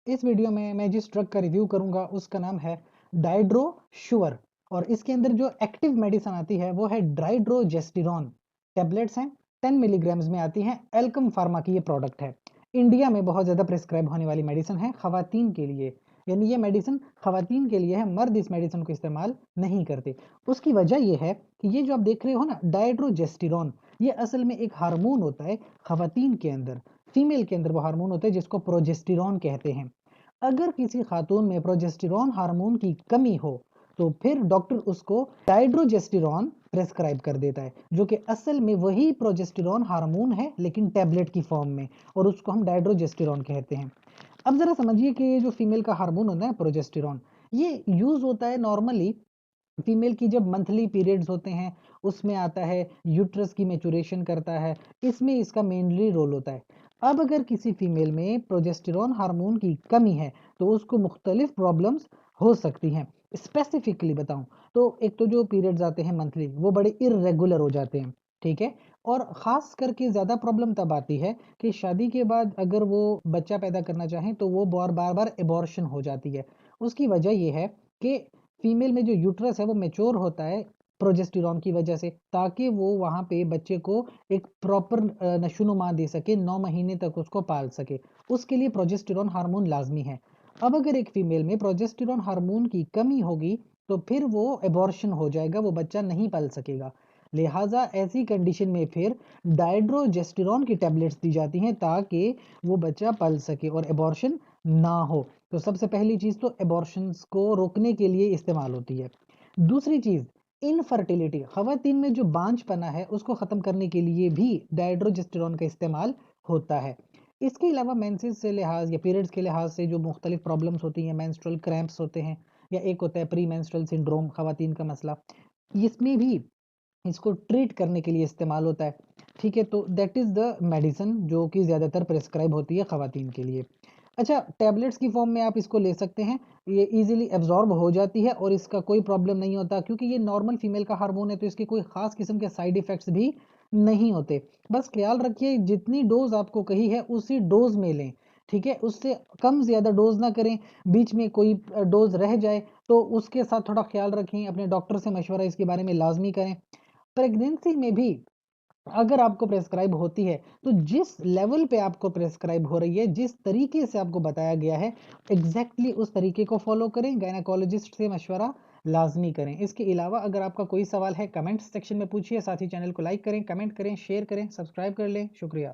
इस वीडियो में मैं जिस ड्रग का रिव्यू करूंगा उसका नाम है डाइड्रो शुअर और इसके अंदर जो एक्टिव मेडिसिन आती है वो है ड्राइड्रोजेस्टिरॉन। टैबलेट्स हैं 10 मिलीग्राम्स में आती हैं। एल्कम फार्मा की ये प्रोडक्ट है। इंडिया में बहुत ज़्यादा प्रिस्क्राइब होने वाली मेडिसिन है खवातीन के लिए, यानी ये मेडिसिन खवातीन के लिए है, मर्द इस मेडिसिन को इस्तेमाल नहीं करते। उसकी वजह ये है कि ये जो आप देख रहे हो ना डाइड्रोजेस्टिरॉन, ये असल में एक हार्मोन होता है खवातीन के अंदर, फीमेल के अंदर वो हार्मोन होता है जिसको प्रोजेस्टेरॉन कहते हैं। अगर किसी खातून में प्रोजेस्टेरॉन हार्मोन की कमी हो तो फिर डॉक्टर उसको डाइड्रोजेस्टेरॉन प्रेस्क्राइब कर देता है, जो कि असल में वही प्रोजेस्टेरॉन हार्मोन है लेकिन टैबलेट की फॉर्म में, और उसको हम डाइड्रोजेस्टेरॉन कहते हैं। अब जरा समझिए कि ये जो फीमेल का हार्मोन होता है प्रोजेस्टेरॉन, ये यूज होता है नॉर्मली फीमेल की जब मंथली पीरियड्स होते हैं, उसमें आता है, यूट्रस की मैच्योरेशन करता है, इसमें इसका मेनली रोल होता है। अब अगर किसी फीमेल में प्रोजेस्टेरॉन हार्मोन की कमी है तो उसको मुख्तलिफ प्रॉब्लम्स हो सकती हैं। स्पेसिफिकली बताऊं तो एक तो जो पीरियड्स आते हैं मंथली वो बड़े इर्रेगुलर हो जाते हैं, ठीक है। और ख़ास करके ज़्यादा प्रॉब्लम तब आती है कि शादी के बाद अगर वो बच्चा पैदा करना चाहें तो वो बार बार एबॉर्शन हो जाती है। उसकी वजह ये है कि फीमेल में जो यूट्रस है वो मैच्योर होता है प्रोजेस्टेरॉन की वजह से, ताकि वो वहाँ पे बच्चे को एक प्रॉपर नशोनुमा दे सके, 9 महीने तक उसको पाल सके। उसके लिए प्रोजेस्टेरॉन हार्मोन लाजमी है। अब अगर एक फीमेल में प्रोजेस्टेरॉन हार्मोन की कमी होगी तो फिर वो एबॉर्शन हो जाएगा, वो बच्चा नहीं पाल सकेगा। लिहाजा ऐसी कंडीशन में फिर डाइड्रोजेस्टेरॉन की टैबलेट्स दी जाती हैं ताकि वो बच्चा पल सके और एबॉर्शन ना हो। तो सबसे पहली चीज़ तो एबॉर्शंस को रोकने के लिए इस्तेमाल होती है। दूसरी चीज़ इनफर्टिलिटी, खवातीन में जो बांझपना है उसको ख़त्म करने के लिए भी डाइड्रोजेस्टेरॉन का इस्तेमाल होता है। इसके अलावा मेंसेस से लिहाज या पीरियड्स के लिहाज से जो मुख्तलिफ प्रॉब्लम्स होती हैं, मेंस्ट्रुअल क्रैम्प्स होते हैं या एक होता है प्री मेंस्ट्रुअल सिंड्रोम खवातीन का मसला, इसमें भी इसको ट्रीट करने के लिए इस्तेमाल होता है, ठीक है। तो दैट इज़ द मेडिसिन जो कि ज़्यादातर प्रिस्क्राइब होती है खवातीन के लिए। अच्छा, टैबलेट्स की फॉर्म में आप इसको ले सकते हैं, ये इजीली एब्जॉर्ब हो जाती है और इसका कोई प्रॉब्लम नहीं होता, क्योंकि ये नॉर्मल फीमेल का हार्मोन है तो इसके कोई ख़ास किस्म के साइड इफ़ेक्ट्स भी नहीं होते। बस ख्याल रखिए जितनी डोज़ आपको कही है उसी डोज़ में लें, ठीक है। उससे कम ज़्यादा डोज़ ना करें, बीच में कोई डोज़ रह जाए तो उसके साथ थोड़ा ख्याल रखें, अपने डॉक्टर से मशवरा इसके बारे में लाज़मी करें। प्रेगनेंसी में भी अगर आपको प्रेस्क्राइब होती है तो जिस लेवल पे आपको प्रेस्क्राइब हो रही है, जिस तरीके से आपको बताया गया है, एग्जैक्टली उस तरीके को फॉलो करें, गायनाकोलॉजिस्ट से मशवरा लाजमी करें। इसके अलावा अगर आपका कोई सवाल है कमेंट सेक्शन में पूछिए, साथ ही चैनल को लाइक करें, कमेंट करें, शेयर करें, सब्सक्राइब कर लें। शुक्रिया।